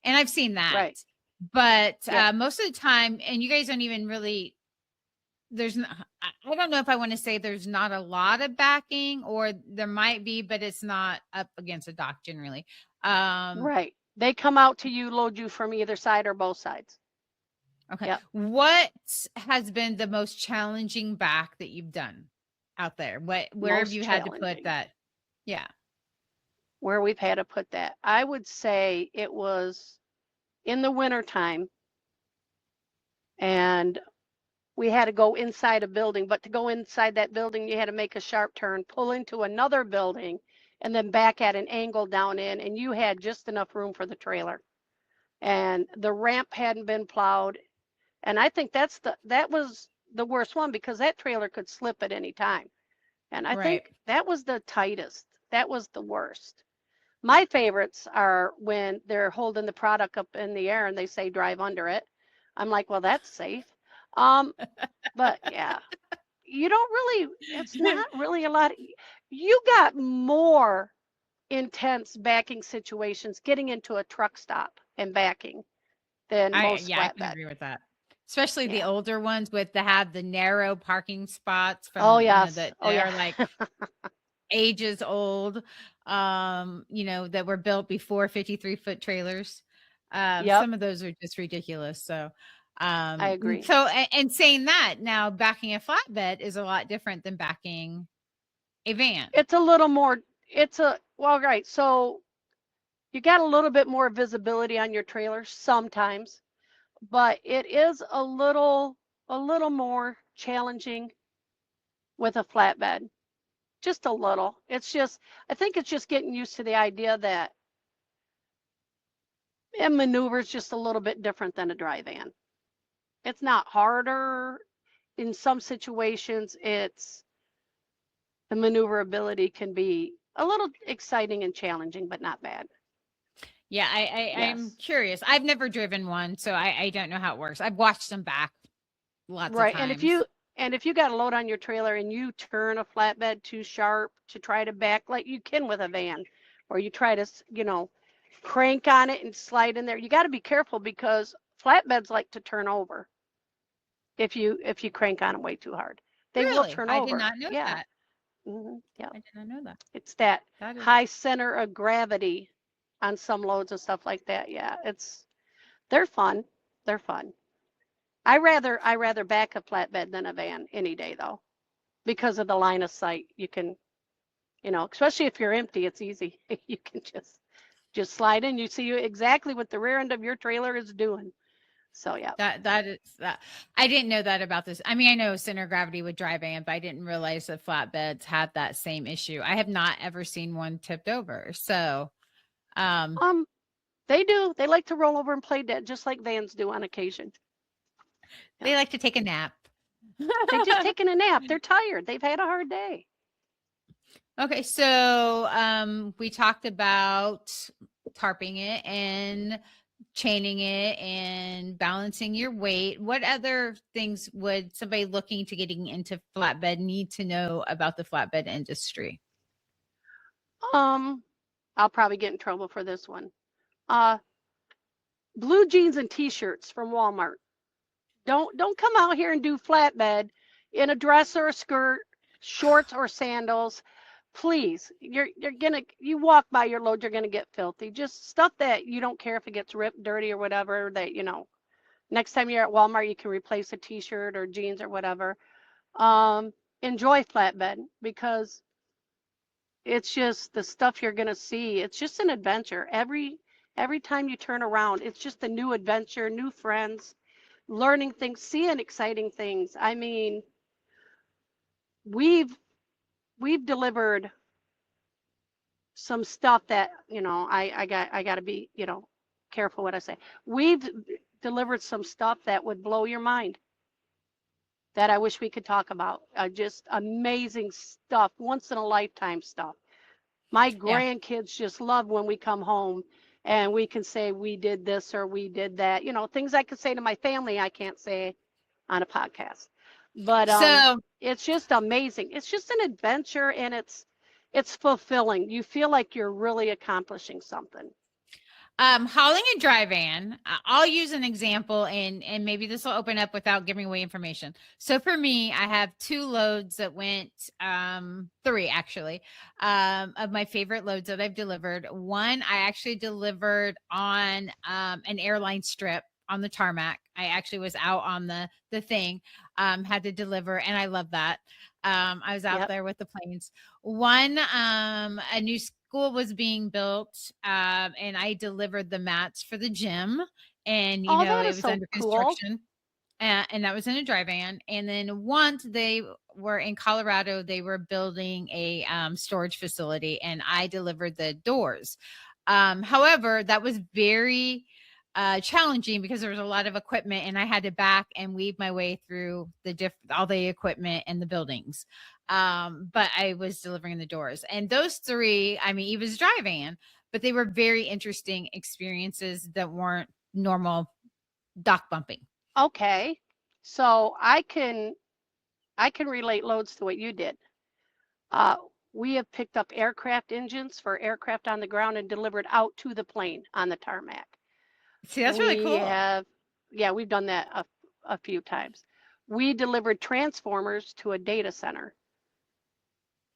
B: and I've seen that,
C: Right.
B: but
C: Yep.
B: most of the time, and you guys don't even really, there's not, I don't know if I want to say there's not a lot of backing, or there might be, but it's not up against a dock generally.
C: Right. They come out to you, load you from either side or both sides.
B: Okay.
C: Yep.
B: What has been the most challenging back that you've done out there? Where have
C: Most
B: you had to put
C: challenging.
B: that? Yeah.
C: Where we've had to put that. I would say it was in the wintertime, and we had to go inside a building, but to go inside that building, you had to make a sharp turn, pull into another building, and then back at an angle down in, and you had just enough room for the trailer. And the ramp hadn't been plowed. And I think that was the worst one, because that trailer could slip at any time. And I
B: Right.
C: think that was the tightest. That was the worst. My favorites are when they're holding the product up in the air and they say drive under it. I'm like, well, that's safe. Um, but yeah, you don't really, it's not really a lot. You got more intense backing situations getting into a truck stop and backing than most
B: I can
C: flatbed.
B: agree with that. Especially the
C: Yeah.
B: older ones with the have the narrow parking spots
C: Oh,
B: from, you know,
C: yes.
B: that
C: Oh,
B: they
C: yeah.
B: are like ages old, you know, that were built before 53-foot trailers.
C: Yep.
B: Some of those are just ridiculous. So,
C: I agree.
B: so, and saying that, now backing a flatbed is a lot different than backing a van.
C: It's a little more, well, right. So you got a little bit more visibility on your trailer sometimes, but it is a little more challenging with a flatbed. Just a little. I think it's just getting used to the idea that it maneuvers just a little bit different than a dry van. It's not harder. In some situations, the maneuverability can be a little exciting and challenging, but not bad.
B: Yeah, I'm
C: Yes.
B: curious. I've never driven one, so I don't know how it works. I've watched them back lots of
C: Right.
B: times.
C: And if you got a load on your trailer and you turn a flatbed too sharp to try to back like you can with a van, or you try to, crank on it and slide in there, you got to be careful, because flatbeds like to turn over if you crank on them way too hard. They will
B: Really?
C: turn
B: I did
C: over.
B: not know
C: Yeah.
B: that.
C: Yeah.
B: I did not know that.
C: It's that
B: That is
C: high center of gravity on some loads and stuff like that. Yeah. They're fun. They're fun. I rather back a flatbed than a van any day, though, because of the line of sight. You can, especially if you're empty, it's easy. You can just slide in. You see exactly what the rear end of your trailer is doing. So yeah.
B: that is that. I didn't know that about this. I mean, I know center of gravity with dry van, but I didn't realize that flatbeds had that same issue. I have not ever seen one tipped over. So, um,
C: Um, they do. They like to roll over and play dead, just like vans do on occasion.
B: they like to take a nap.
C: They've just taken a nap. They're tired. They've had a hard day.
B: Okay, so we talked about tarping it and chaining it and balancing your weight. What other things would somebody looking to getting into flatbed need to know about the flatbed industry?
C: I'll probably get in trouble for this one. Blue jeans and t-shirts from Walmart. Don't come out here and do flatbed in a dress or a skirt, shorts or sandals. please, you walk by your load, you're gonna get filthy. Just stuff that you don't care if it gets ripped, dirty, or whatever. That next time you're at Walmart, you can replace a T-shirt or jeans or whatever. Enjoy Flatbed, because it's just the stuff you're gonna see. It's just an adventure. Every time you turn around, it's just a new adventure, new friends, learning things, seeing exciting things. I mean, we've delivered some stuff that I got to be careful what I say. We've delivered some stuff that would blow your mind, that I wish we could talk about. Just amazing stuff, once in a lifetime stuff. My
B: Yeah.
C: grandkids just love when we come home and we can say we did this or we did that. Things I could say to my family I can't say on a podcast. But
B: So
C: it's just amazing. It's just an adventure, and it's fulfilling. You feel like you're really accomplishing something.
B: hauling a dry van, I'll use an example, and maybe this will open up without giving away information. So for me, I have 2 loads that went, 3 actually, of my favorite loads that I've delivered. One, I actually delivered on an airline strip on the tarmac. I actually was out on the thing, had to deliver, and I love that. I was out
C: Yep.
B: there with the planes. One, a new school was being built, and I delivered the mats for the gym, and
C: Oh, that
B: it
C: is
B: was
C: so
B: under
C: cool.
B: construction. And that was in a dry van. And then once they were in Colorado, they were building a storage facility, and I delivered the doors. However, that was very challenging because there was a lot of equipment, and I had to back and weave my way through all the equipment and the buildings. But I was delivering the doors, and those 3, I mean, it was a dry van, but they were very interesting experiences that weren't normal dock bumping.
C: Okay. So I can relate loads to what you did. Uh, we have picked up aircraft engines for aircraft on the ground and delivered out to the plane on the tarmac.
B: See, that's really
C: We
B: cool.
C: have, yeah, we've done that a few times. We delivered transformers to a data center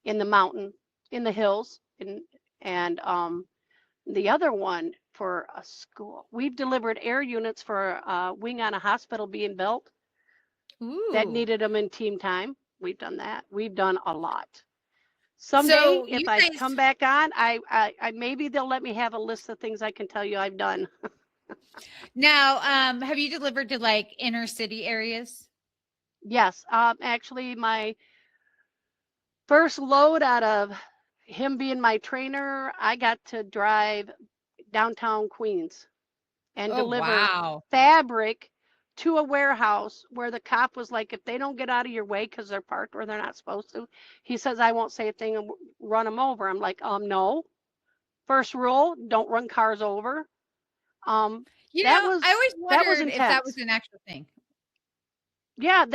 C: in the mountain, in the hills, and the other one for a school. We've delivered air units for a wing on a hospital being built that
B: Ooh.
C: needed them in team time. We've done that. We've done a lot. Someday,
B: So
C: if
B: you
C: I
B: guys
C: come back on, I maybe they'll let me have a list of things I can tell you I've done.
B: now, have you delivered to like inner city areas?
C: Yes, actually, my first load out of him being my trainer, I got to drive downtown Queens and
B: Oh,
C: deliver
B: wow.
C: fabric to a warehouse where the cop was like, if they don't get out of your way because they're parked where they're not supposed to, he says, I won't say a thing and run them over. I'm like, no. First rule, don't run cars over. Um, that
B: I
C: was
B: always
C: that was
B: wondered if that was
C: intense.
B: an actual thing.
C: Yeah,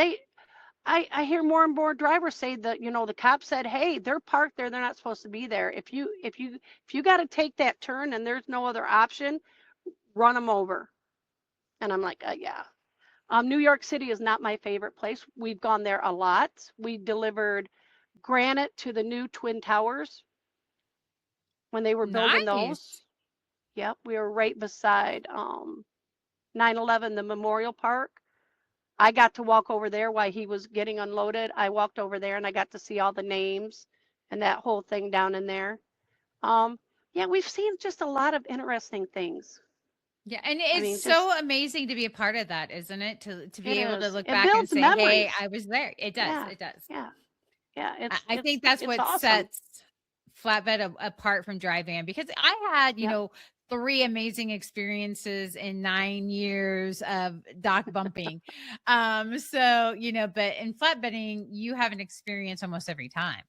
C: I hear more and more drivers say that, the cop said, hey, they're parked there, they're not supposed to be there. If you got to take that turn and there's no other option, run them over. And I'm like, yeah. New York City is not my favorite place. We've gone there a lot. We delivered granite to the new Twin Towers when they were building those.
B: Nice.
C: Yep, we were right beside 9/11, the Memorial Park. I got to walk over there while he was getting unloaded. I walked over there and I got to see all the names and that whole thing down in there. Um, yeah, we've seen just a lot of interesting things.
B: Yeah, and
C: I
B: it's
C: mean, just
B: so amazing to be a part of that, isn't it? To
C: it
B: be able to
C: is.
B: look
C: It
B: back and
C: builds
B: say, "Hey,
C: memories.
B: I was there." It does.
C: Yeah,
B: It does.
C: yeah, yeah.
B: I think that's
C: It's
B: what
C: awesome.
B: sets flatbed apart from dry van, because I had,
C: Yep.
B: 3 amazing experiences in 9 years of dock bumping. So, but in flatbedding, you have an experience almost every time.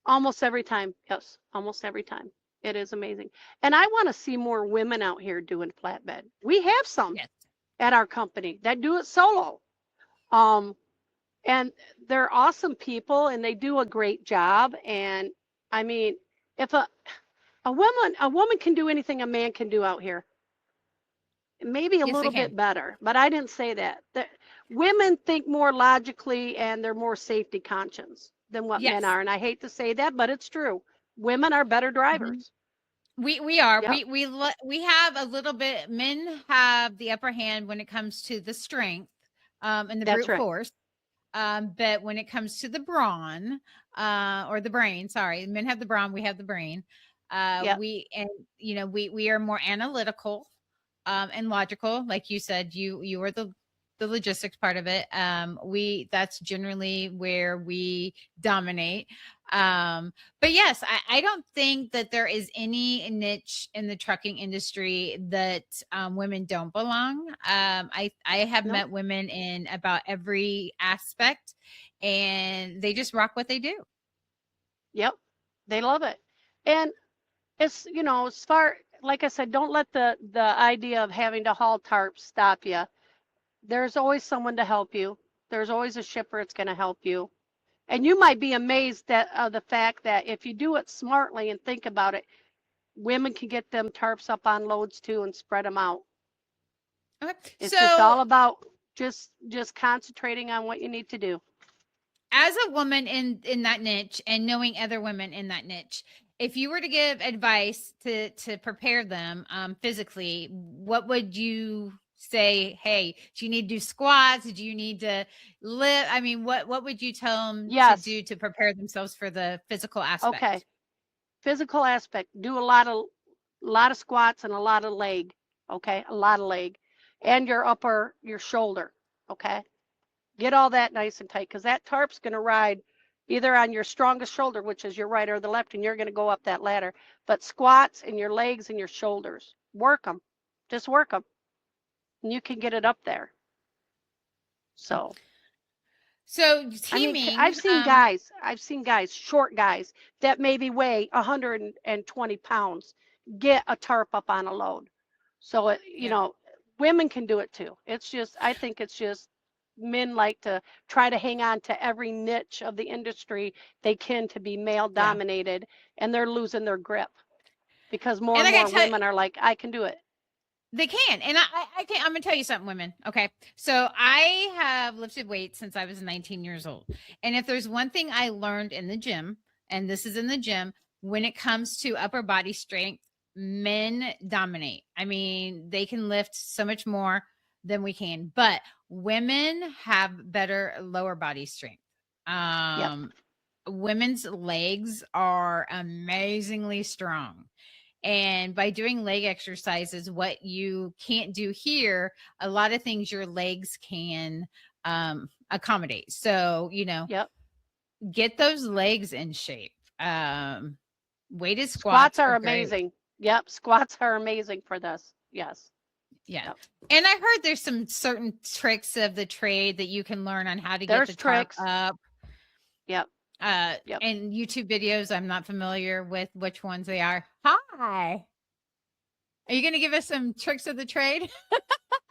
C: Almost every time. Yes, almost every time. It is amazing. And I want to see more women out here doing flatbed. We have some
B: Yes.
C: at our company that do it solo. Um, and they're awesome people and they do a great job. And I mean, if a woman can do anything a man can do out here, maybe a
B: Yes, they
C: little
B: can.
C: bit better, but I didn't say that. Women think more logically and they're more safety conscious. than what men
B: Yes.
C: are. And I hate to say that, but it's true. Women are better
B: Mhm.
C: drivers.
B: We are.
C: Yep,
B: We have a little bit, men have the upper hand when it comes to the strength and the
C: that's
B: brute
C: right.
B: force. But when it comes to the brawn, or the brain, sorry, men have the brawn, we have the brain.
C: Yep,
B: We are more analytical and logical. Like you said, you are the logistics part of it. That's generally where we dominate. But yes, I don't think that there is any niche in the trucking industry that women don't belong. I have
C: no,
B: met women in about every aspect, and they just rock what they do.
C: yep. They love it. And it's, as far, like I said, don't let the idea of having to haul tarps stop you. There's always someone to help you. There's always a shipper that's going to help you. And you might be amazed at the fact that if you do it smartly and think about it, women can get them tarps up on loads too and spread them out.
B: Okay.
C: It's just
B: So
C: all about just concentrating on what you need to do.
B: as a woman in that niche and knowing other women in that niche, if you were to give advice to prepare them physically, what would you say? Hey, do you need to do squats? Do you need to lift? I mean, what would you tell them to
C: Yes.
B: do to prepare themselves for the physical
C: Okay.
B: aspect?
C: Physical aspect. Do a lot of squats and a lot of leg. Okay. A lot of leg. And your shoulder. Okay. Get all that nice and tight because that tarp's going to ride either on your strongest shoulder, which is your right or the left, and you're going to go up that ladder. But squats and your legs and your shoulders, work them. Just work them. And you can get it up there. So,
B: So
C: I mean,
B: teaming,
C: I've seen guys, short guys that maybe weigh 120 pounds get a tarp up on a load. So,
B: yeah,
C: women can do it too. I think it's just men like to try to hang on to every niche of the industry they can to be male
B: yeah,
C: dominated, and they're losing their grip because more
B: and
C: and
B: I
C: more
B: gotta tell you,
C: women are like, I can do it.
B: they can. And I can, I'm gonna tell you something, women. Okay. So I have lifted weights since I was 19 years old. And if there's one thing I learned in the gym, and this is in the gym, when it comes to upper body strength, men dominate. I mean, they can lift so much more than we can, but women have better lower body strength.
C: Yep.
B: Um, Women's legs are amazingly strong. And by doing leg exercises, what you can't do here, a lot of things your legs can accommodate. So,
C: Yep.
B: get those legs in shape. Weighted
C: Squats
B: squats are
C: are
B: great.
C: amazing. Yep. Squats are amazing for this. Yes.
B: Yeah.
C: Yep.
B: And I heard there's some certain tricks of the trade that you can learn on how to get the
C: There's
B: tarp
C: tricks.
B: up.
C: Yep. Yep.
B: And YouTube videos, I'm not familiar with which ones they are. Hi. Are you going to give us some tricks of the trade?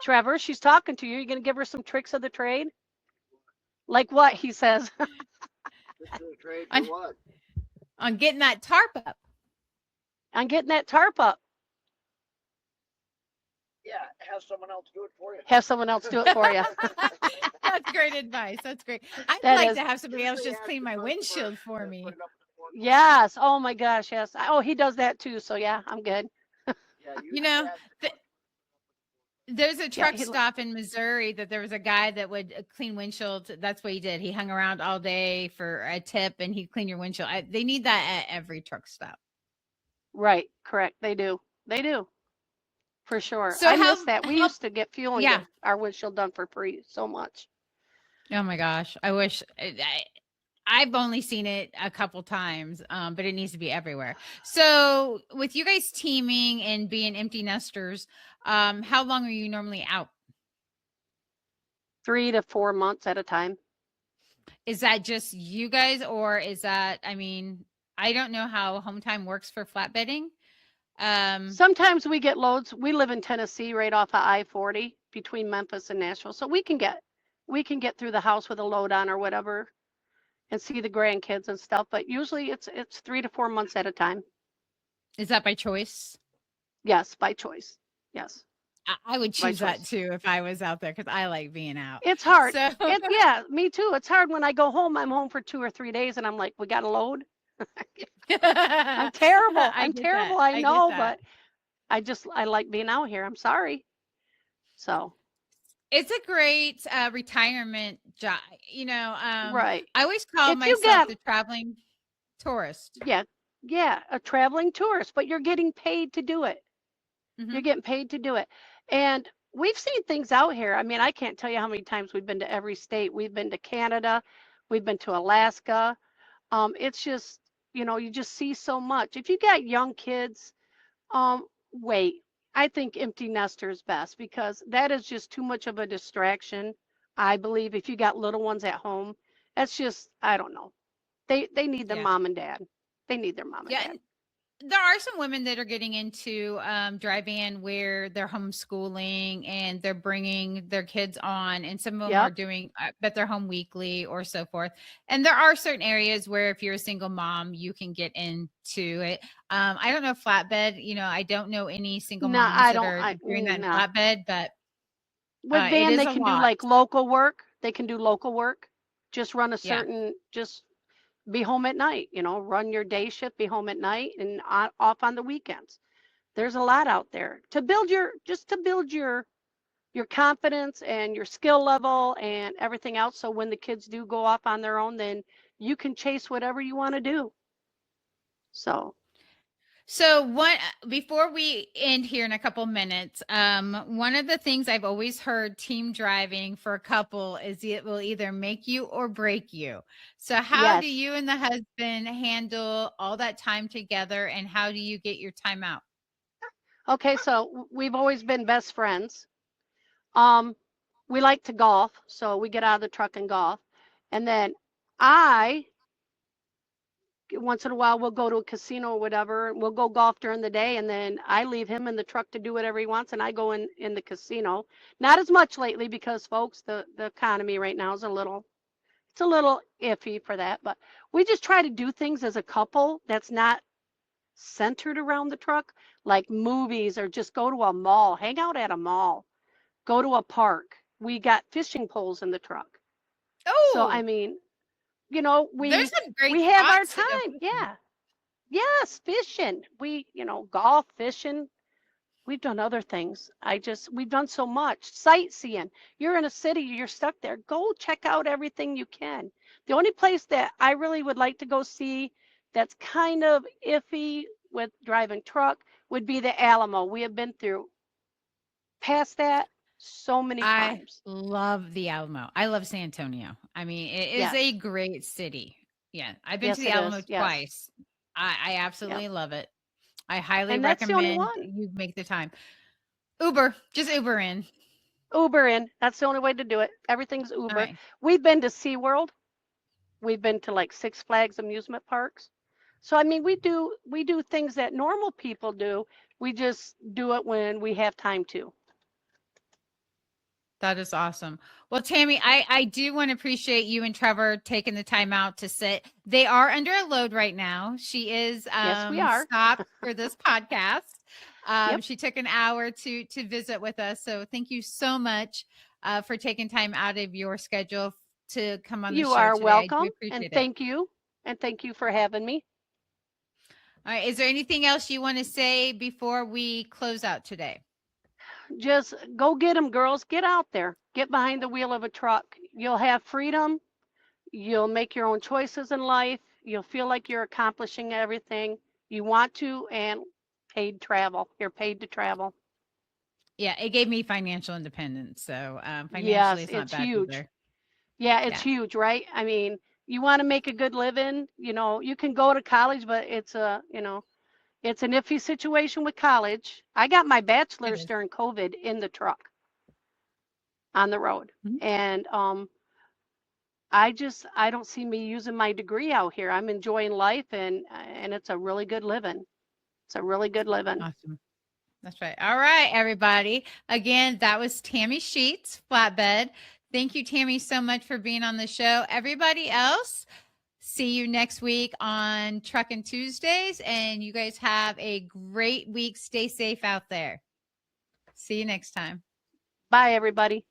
C: Trevor, she's talking to you. You going to give her some tricks of the trade? Like what? He says.
B: on, on getting that tarp up.
C: I'm getting that tarp up.
D: Yeah, have someone else do it for you.
C: Have someone else do it for you.
B: That's great advice. That's great. I'd
C: That
B: like
C: is.
B: to have somebody else just clean my windshield for me.
C: Yes. Oh my gosh. Yes. Oh, he does that too. So yeah, I'm good.
D: Yeah,
B: You know, there's a
C: Yeah.
B: truck stop in Missouri that there was a guy that would clean windshields. That's what he did. He hung around all day for a tip and he'd clean your windshield. They need that at every truck stop.
C: Right. Correct. They do. They do. For sure.
B: So
C: I miss that. We
B: how,
C: used to get fuel and
B: yeah.
C: get our windshield done for free so much.
B: Oh my gosh. I wish I've only seen it a couple times, but it needs to be everywhere. So with you guys teaming and being empty nesters, how long are you normally out?
C: 3 to 4 months at a time.
B: Is that just you guys, or is that, I mean, I don't know how home time works for flatbedding.
C: Sometimes we get loads. We live in Tennessee, right off of I-40 between Memphis and Nashville. So we can get through the house with a load on or whatever and see the grandkids and stuff. But usually it's 3 to 4 months at a time.
B: Is that by choice?
C: Yes, by choice. Yes.
B: I would
C: My
B: choose that
C: choice.
B: too if I was out there because I like being out.
C: It's hard.
B: So
C: Yeah, me too. It's hard when I go home. I'm home for 2 or 3 days and I'm like, we got to load. I'm terrible.
B: I
C: I'm
B: get that.
C: terrible. I
B: I get
C: know,
B: that.
C: but I like being out here. I'm sorry. So,
B: It's a great retirement job.
C: right.
B: I always call
C: If you
B: myself
C: get,
B: the traveling tourist.
C: yeah, yeah, a traveling tourist, but you're getting paid to do it. You're
B: Hmm.
C: getting paid to do it. And we've seen things out here. I mean, I can't tell you how many times we've been to every state. We've been to Canada, we've been to Alaska. It's just, you just see so much. If you got young kids, wait. I think empty nester is best because that is just too much of a distraction. I believe if you got little ones at home, that's just, I don't know. They need their
B: Yeah.
C: mom and dad. They need their mom and
B: Yeah.
C: dad.
B: And there are some women that are getting into drive-in where they're homeschooling and they're bringing their kids on, and some of them are
C: Yep.
B: doing, but they're home weekly or so forth. And there are certain areas where if you're a single mom, you can get into it. I don't know flatbed. I don't know any single
C: No,
B: moms
C: I
B: that
C: don't.
B: are doing that in
C: Nah.
B: flatbed, but
C: With
B: it
C: van,
B: is
C: they
B: a
C: can do
B: lot.
C: like local work. They can do local work. Just run a
B: Yeah.
C: certain, just be home at night, run your day shift, be home at night and off on the weekends. There's a lot out there to build just to build your confidence and your skill level and everything else. So when the kids do go off on their own, then you can chase whatever you want to do. So,
B: So one before we end here in a couple minutes, one of the things I've always heard team driving for a couple is it will either make you or break you. So how do
C: yes.
B: you and the husband handle all that time together, and how do you get your time out?
C: Okay, so we've always been best friends. Um, we like to golf, so we get out of the truck and golf. And then I, once in a while, we'll go to a casino or whatever. We'll go golf during the day, and then I leave him in the truck to do whatever he wants, and I go in the casino. Not as much lately because, folks, the economy right now is it's a little iffy for that. But we just try to do things as a couple that's not centered around the truck, like movies or just go to a mall, hang out at a mall, go to a park. We got fishing poles in the truck. So I
B: Oh,
C: mean,
B: there's some great
C: we have our
B: spots to go
C: time.
B: fishing.
C: Yeah. Yes, fishing. We, golf, fishing. We've done other things. We've done so much. Sightseeing. You're in a city, you're stuck there. Go check out everything you can. The only place that I really would like to go see that's kind of iffy with driving truck would be the Alamo. We have been through past that so many
B: I
C: times.
B: love the Alamo. I love San Antonio. I mean, it is a
C: Yes.
B: great city. Yeah, I've been to
C: Yes,
B: the
C: it
B: Alamo
C: is. Yes.
B: twice. I
C: Yep.
B: absolutely love it. I highly
C: And that's the only
B: recommend
C: one.
B: you make the time. Uber, just Uber in.
C: Uber in. That's the only way to do it. Everything's
B: All
C: Uber.
B: right.
C: We've been to SeaWorld. We've been to like Six Flags amusement parks. So I mean, we do things that normal people do. We just do it when we have time to.
B: That is awesome. Well, Tammy, I do want to appreciate you and Trevor taking the time out to sit. They are under a load right now. She is
C: Yes, we are.
B: stopped for this podcast.
C: Yep.
B: She took an hour to visit with us. So thank you so much for taking time out of your schedule to come on the
C: You
B: show
C: are
B: today. I do
C: welcome, and
B: appreciate it.
C: thank you. And thank you for having me.
B: All right. Is there anything else you want to say before we close out today?
C: Just go get them, girls. Get out there. Get behind the wheel of a truck. You'll have freedom. You'll make your own choices in life. You'll feel like you're accomplishing everything you want to, and paid travel. You're paid to travel.
B: Yeah, it gave me financial independence. So financially,
C: Yes,
B: it's not
C: it's
B: bad
C: huge.
B: either.
C: Yeah, it's
B: Yeah,
C: huge, right? I mean, you want to make a good living, you can go to college, but it's an iffy situation with college. I got my
B: it
C: bachelor's
B: is.
C: during COVID in the truck on the road.
B: Mhm.
C: And I don't see me using my degree out here. I'm enjoying life and it's a really good living. It's a really good living.
B: Awesome. That's right. All right, everybody. Again, that was Tami Sheats, Flatbed. Thank you, Tammy, so much for being on the show. Everybody else, see you next week on Truckin' Tuesdays. And you guys have a great week. Stay safe out there. See you next time.
C: Bye, everybody.